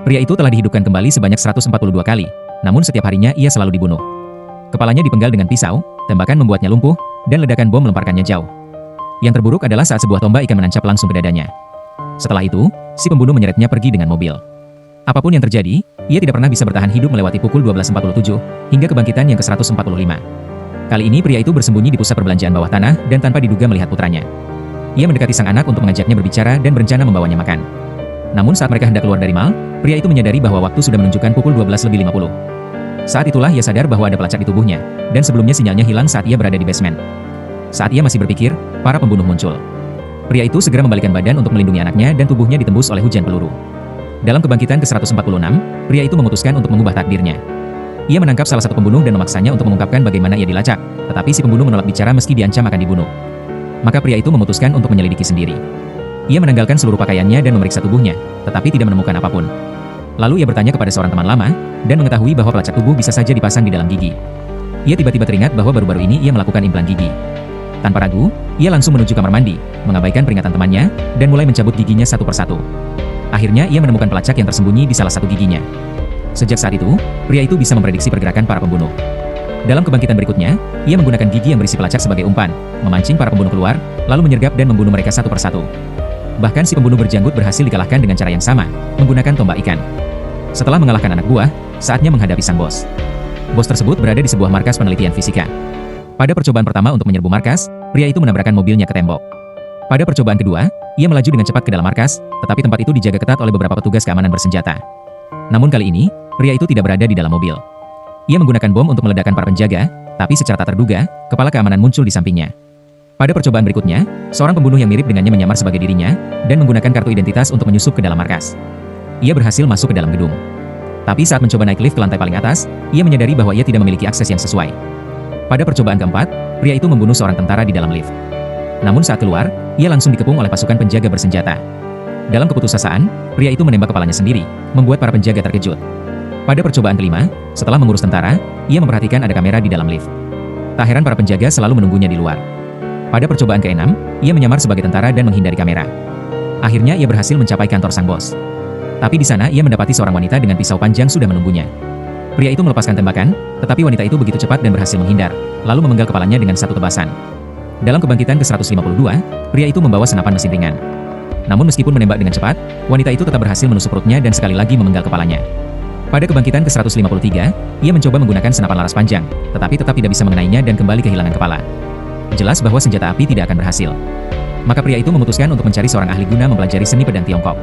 Pria itu telah dihidupkan kembali sebanyak 142 kali, namun setiap harinya ia selalu dibunuh. Kepalanya dipenggal dengan pisau, tembakan membuatnya lumpuh, dan ledakan bom melemparkannya jauh. Yang terburuk adalah saat sebuah tombak ikan menancap langsung ke dadanya. Setelah itu, si pembunuh menyeretnya pergi dengan mobil. Apapun yang terjadi, ia tidak pernah bisa bertahan hidup melewati pukul 12.47, hingga kebangkitan yang ke-145. Kali ini pria itu bersembunyi di pusat perbelanjaan bawah tanah dan tanpa diduga melihat putranya. Ia mendekati sang anak untuk mengajaknya berbicara dan berencana membawanya makan. Namun saat mereka hendak keluar dari mal, pria itu menyadari bahwa waktu sudah menunjukkan pukul 12.50. Saat itulah ia sadar bahwa ada pelacak di tubuhnya, dan sebelumnya sinyalnya hilang saat ia berada di basement. Saat ia masih berpikir, para pembunuh muncul. Pria itu segera membalikkan badan untuk melindungi anaknya dan tubuhnya ditembus oleh hujan peluru. Dalam kebangkitan ke-146, pria itu memutuskan untuk mengubah takdirnya. Ia menangkap salah satu pembunuh dan memaksanya untuk mengungkapkan bagaimana ia dilacak, tetapi si pembunuh menolak bicara meski diancam akan dibunuh. Maka pria itu memutuskan untuk menyelidiki sendiri. Ia menanggalkan seluruh pakaiannya dan memeriksa tubuhnya, tetapi tidak menemukan apapun. Lalu ia bertanya kepada seorang teman lama, dan mengetahui bahwa pelacak tubuh bisa saja dipasang di dalam gigi. Ia tiba-tiba teringat bahwa baru-baru ini ia melakukan implan gigi. Tanpa ragu, ia langsung menuju kamar mandi, mengabaikan peringatan temannya, dan mulai mencabut giginya satu persatu. Akhirnya ia menemukan pelacak yang tersembunyi di salah satu giginya. Sejak saat itu, pria itu bisa memprediksi pergerakan para pembunuh. Dalam kebangkitan berikutnya, ia menggunakan gigi yang berisi pelacak sebagai umpan, memancing para pembunuh keluar, lalu menyergap dan membunuh mereka satu persatu. Bahkan si pembunuh berjanggut berhasil dikalahkan dengan cara yang sama, menggunakan tombak ikan. Setelah mengalahkan anak buah, saatnya menghadapi sang bos. Bos tersebut berada di sebuah markas penelitian fisika. Pada percobaan pertama untuk menyerbu markas, pria itu menabrakkan mobilnya ke tembok. Pada percobaan kedua, ia melaju dengan cepat ke dalam markas, tetapi tempat itu dijaga ketat oleh beberapa petugas keamanan bersenjata. Namun kali ini, pria itu tidak berada di dalam mobil. Ia menggunakan bom untuk meledakkan para penjaga, tapi secara tak terduga, kepala keamanan muncul di sampingnya. Pada percobaan berikutnya, seorang pembunuh yang mirip dengannya menyamar sebagai dirinya, dan menggunakan kartu identitas untuk menyusup ke dalam markas. Ia berhasil masuk ke dalam gedung. Tapi saat mencoba naik lift ke lantai paling atas, ia menyadari bahwa ia tidak memiliki akses yang sesuai. Pada percobaan keempat, pria itu membunuh seorang tentara di dalam lift. Namun saat keluar, ia langsung dikepung oleh pasukan penjaga bersenjata. Dalam keputusasaan, pria itu menembak kepalanya sendiri, membuat para penjaga terkejut. Pada percobaan kelima, setelah mengurus tentara, ia memperhatikan ada kamera di dalam lift. Tak heran para penjaga selalu menunggunya di luar. Pada percobaan ke-6, ia menyamar sebagai tentara dan menghindari kamera. Akhirnya ia berhasil mencapai kantor sang bos. Tapi di sana ia mendapati seorang wanita dengan pisau panjang sudah menunggunya. Pria itu melepaskan tembakan, tetapi wanita itu begitu cepat dan berhasil menghindar, lalu memenggal kepalanya dengan satu tebasan. Dalam kebangkitan ke-152, pria itu membawa senapan mesin ringan. Namun meskipun menembak dengan cepat, wanita itu tetap berhasil menusuk perutnya dan sekali lagi memenggal kepalanya. Pada kebangkitan ke-153, ia mencoba menggunakan senapan laras panjang, tetapi tetap tidak bisa mengenainya dan kembali kehilangan kepala. Jelas bahwa senjata api tidak akan berhasil. Maka pria itu memutuskan untuk mencari seorang ahli guna mempelajari seni pedang Tiongkok.